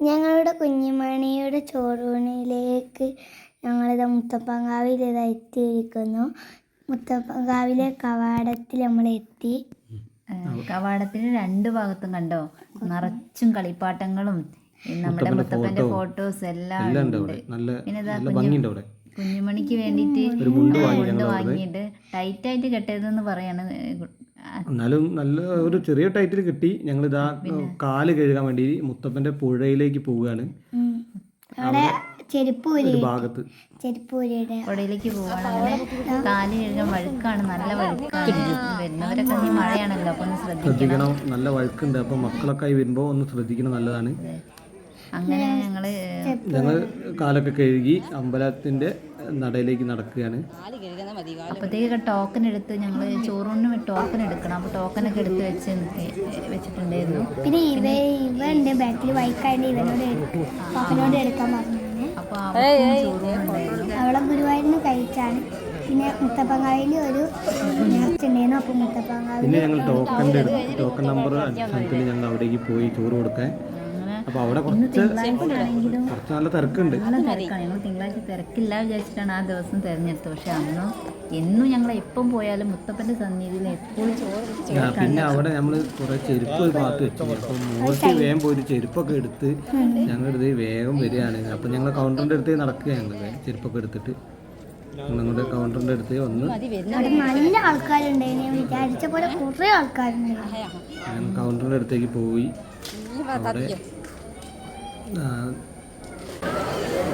ഞങ്ങളുടെ കുഞ്ഞുമണിയുടെ ചോറൂണിലേക്ക് ഞങ്ങളിത് മുത്തപ്പൻകാവിൽ എത്തിയിരിക്കുന്നു. മുത്തപ്പൻകാവിലെ കവാടത്തിൽ നമ്മൾ എത്തി. കവാടത്തിന് രണ്ട് ഭാഗത്തും കണ്ടോ നിറച്ചും കളിപ്പാട്ടങ്ങളും നമ്മുടെ മുത്തപ്പന്റെ ഫോട്ടോസ് എല്ലാം ഉണ്ട്. പിന്നെ കുഞ്ഞുമണിക്ക് വേണ്ടിയിട്ട് ഒരു മുണ്ട് വാങ്ങിയിട്ട് ടൈറ്റായിട്ട് കെട്ടരുതെന്ന് പറയാണ്. എന്നാലും നല്ല ഒരു ചെറിയ ടൈറ്റിൽ കിട്ടി. ഞങ്ങൾ ഇതാ കാല് കഴുകാൻ വേണ്ടി മുത്തപ്പന്റെ പുഴയിലേക്ക് പോവുകയാണ്. പുഴയിലേക്ക് പോവാണ്. അങ്ങനെ കാല് കഴുകാൻ വഴുക്കാണ്, നല്ല വഴുക്കാണ്. വരുന്നവരൊക്കെ മഴയാണല്ലോ, അപ്പൊ ഒന്ന് ശ്രദ്ധിക്കണം. നല്ല വഴുക്കുണ്ട്, അപ്പൊ മക്കളൊക്കെ വരുമ്പോ ഒന്ന് ശ്രദ്ധിക്കണം, നല്ലതാണ്. അങ്ങനെ ഞങ്ങൾ കാലൊക്കെ കഴുകി അമ്പലത്തിന്റെ നടയിലേക്ക് നടക്കുകയാണ്. അപ്പോഴത്തേക്കൊക്കെ ടോക്കൺ എടുത്ത് ഞങ്ങൾ ചോറൂണിന് ടോക്കൺ എടുക്കണം. അപ്പോൾ ടോക്കണൊക്കെ എടുത്ത് വെച്ചിട്ടുണ്ടായിരുന്നു. പിന്നെ ഇവന്റെ ബാക്കിൽ വൈക്കായിട്ട് ഇവനോട് എടുക്കാൻ പറഞ്ഞു. അപ്പോൾ അവളെ ഗുരുവായൂരിന് കഴിച്ചാണ്. പിന്നെ മുത്തപ്പൻകാവിൽ ഒരു ഉണ്ടായിരുന്നു. അപ്പോൾ മുത്തപ്പൻകാവിൽ പിന്നെ ഞങ്ങൾ ടോക്കൺ നമ്പർ അടിസ്ഥാനത്തിൽ ഞങ്ങൾ അവിടേക്ക് പോയി ചോറ് കൊടുക്കാൻ. അപ്പോൾ അവിടെ കുറച്ച് നല്ല തിരക്കുണ്ട്. ഞങ്ങൾ തിങ്കളാഴ്ച തിരക്കില്ല വിചാരിച്ചിട്ടാണ് ആ ദിവസം തിരഞ്ഞെടുത്തത്. പക്ഷെ എന്നും ഞങ്ങൾ എപ്പം പോയാലും മുത്തപ്പന്റെ സന്നിധിയിൽ എപ്പോഴും ചോറ്. പിന്നെ അവിടെ നമ്മൾ കുറെ ചെരുപ്പ് പാത്ത് വെച്ചു. അപ്പം മോശം വേഗം പോയിട്ട് ചെരുപ്പൊക്കെ എടുത്ത് ഞങ്ങളുടെ വേഗം വരികയാണ്. അപ്പം ഞങ്ങൾ കൗണ്ടറിന്റെ അടുത്ത് നടക്കുകയാണ്. ചെരുപ്പൊക്കെ എടുത്തിട്ട് ഞങ്ങളുടെ കൗണ്ടറിന്റെ അടുത്ത് വന്ന് നല്ല ആൾക്കാരുണ്ടായിരുന്നു. വിചാരിച്ച പോലെ കുറെ ആൾക്കാരുണ്ട്. കൗണ്ടറിന്റെ അടുത്തേക്ക് പോയി. അവിടെ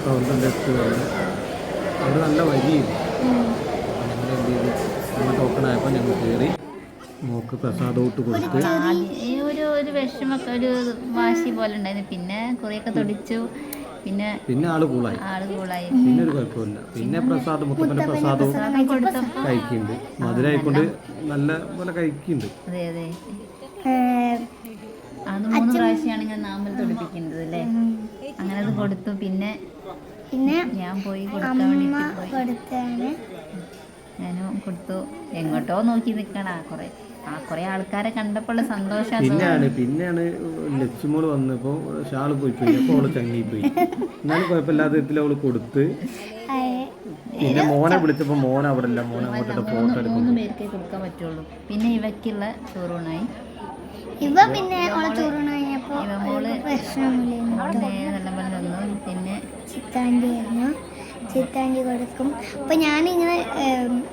കൗണ്ടറിന്റെ അടുത്ത് വന്ന് അവിടെ നല്ല വരിയില്ല. ഞങ്ങൾ എന്ത് ചെയ്തു, ഞങ്ങൾ ടോക്കൺ ആയപ്പോൾ ഞങ്ങൾ കയറി മോക്ക് പ്രസാദോട്ട് കൊടുത്ത്. ഒരു വിഷമൊക്കെ ഒരു വാശി പോലെ ഉണ്ടായിരുന്നു. പിന്നെ കുറെയൊക്കെ തൊടിച്ചു. പിന്നെ ആള് കൂളായി. പിന്നെ ഒരു കുഴപ്പമില്ല. പിന്നെ മുത്തപ്പന്റെ പ്രസാദവും കഴിക്കുന്നുണ്ട്. മധുരമായിക്കൊണ്ട് നല്ല പോലെ കഴിക്കുന്നുണ്ട്. അതെ അതെ, അത് 3 പ്രാവശ്യമാണ് ഞാൻ നാമ്പൽ തൊടിപ്പിക്കുന്നത് അല്ലേ. അങ്ങനെ അത് കൊടുത്തു. പിന്നെ ഞാൻ പോയി കൊടുക്കാൻ വേണ്ടിയിട്ട് ഞാനും കൊടുത്തു. എങ്ങോട്ടോ നോക്കി നിൽക്കണ കുറെ ആൾക്കാരെ കണ്ടപ്പോൾ സന്തോഷം. പിന്നെയാണ് ലക്ഷ്മോള് വന്നപ്പോ ഷാള് പോയി അപ്പോൾ അവള് ചങ്ങിപ്പോയി. എന്നാലും കുഴപ്പമില്ലാത്ത വിധത്തിൽ അവള് കൊടുത്ത്. പിന്നെ മോനെ വിളിച്ചപ്പോ മോൻ അവിടെ ഇല്ല. മോനെ അങ്ങോട്ട് ഫോട്ടോ എടുക്കും. 3 പേർക്കേ കൊടുക്കാൻ പറ്റുള്ളൂ. പിന്നെ ഇവയ്ക്കുള്ള ചോറൂണായി. പിന്നെ പിന്നെ ചിത്താണ്ടി കൊടുക്കും. അപ്പം ഞാനിങ്ങനെ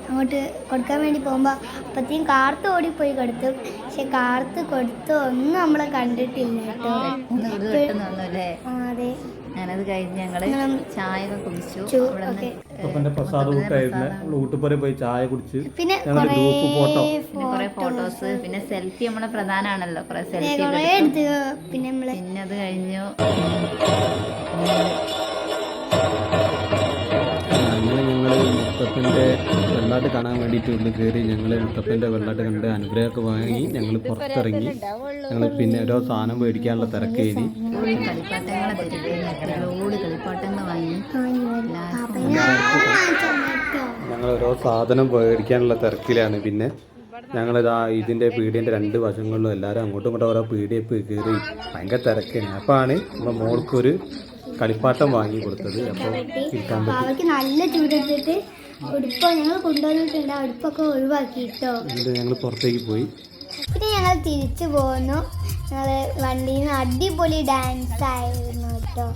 അങ്ങോട്ട് കൊടുക്കാൻ വേണ്ടി പോകുമ്പോൾ അപ്പത്തേക്കും കാർത്ത് ഓടിപ്പോയി കൊടുത്തു. പക്ഷെ കാർത്ത് കൊടുത്തു ഒന്നും നമ്മളെ കണ്ടിട്ടില്ല കേട്ടോ. അതെ, ഞാനത് കഴിഞ്ഞ് ഞങ്ങള് ചായ കുടിച്ചു. പോയി ചായ കുടിച്ചു. പിന്നെ കുറെ ഫോട്ടോസ്, പിന്നെ സെൽഫി നമ്മളെ പ്രധാനമാണല്ലോ. കുറെ സെൽഫി എടുത്തു. പിന്നെ അത് കഴിഞ്ഞു അങ്ങനെ ഞങ്ങൾ മുത്തപ്പൻ്റെ വെള്ളാട്ട് കാണാൻ വേണ്ടിയിട്ട് ഉള്ളിൽ കയറി. ഞങ്ങൾ മുത്തപ്പൻ്റെ വെള്ളാട്ട് കണ്ട് അനുഗ്രഹമൊക്കെ വാങ്ങി ഞങ്ങൾ പുറത്തിറങ്ങി. ഞങ്ങൾ പിന്നെ ഓരോ സാധനം മേടിക്കാനുള്ള തിരക്കേരി. ഞങ്ങൾ ഓരോ സാധനം മേടിക്കാനുള്ള തിരക്കിലാണ്. പിന്നെ ഞങ്ങളിതാ ഇതിൻ്റെ പീടിയൻ്റെ 2 വശങ്ങളിലും എല്ലാവരും അങ്ങോട്ടും ഇങ്ങോട്ടും ഓരോ പീടിയപ്പ് കയറി ഭയങ്കര തിരക്കാണ്. അപ്പോഴാണ് നമ്മുടെ മോൾക്കൊരു കളിപ്പാട്ടം വാങ്ങി കൊടുത്തത്. അപ്പോൾ ഇരിക്കാൻ പറ്റും. നല്ല ചൂടെടുത്തിട്ട് ഉടുപ്പ് ഞങ്ങൾ കൊണ്ടുവന്നിട്ടുണ്ട്. ഉടുപ്പൊക്കെ ഒഴിവാക്കിട്ടോ. ഞങ്ങൾ പുറത്തേക്ക് പോയി. പിന്നെ ഞങ്ങൾ തിരിച്ചു പോന്നു. ഞങ്ങൾ വണ്ടിയിൽ നിന്ന് അടിപൊളി ഡാൻസ് ആയിരുന്നു കേട്ടോ.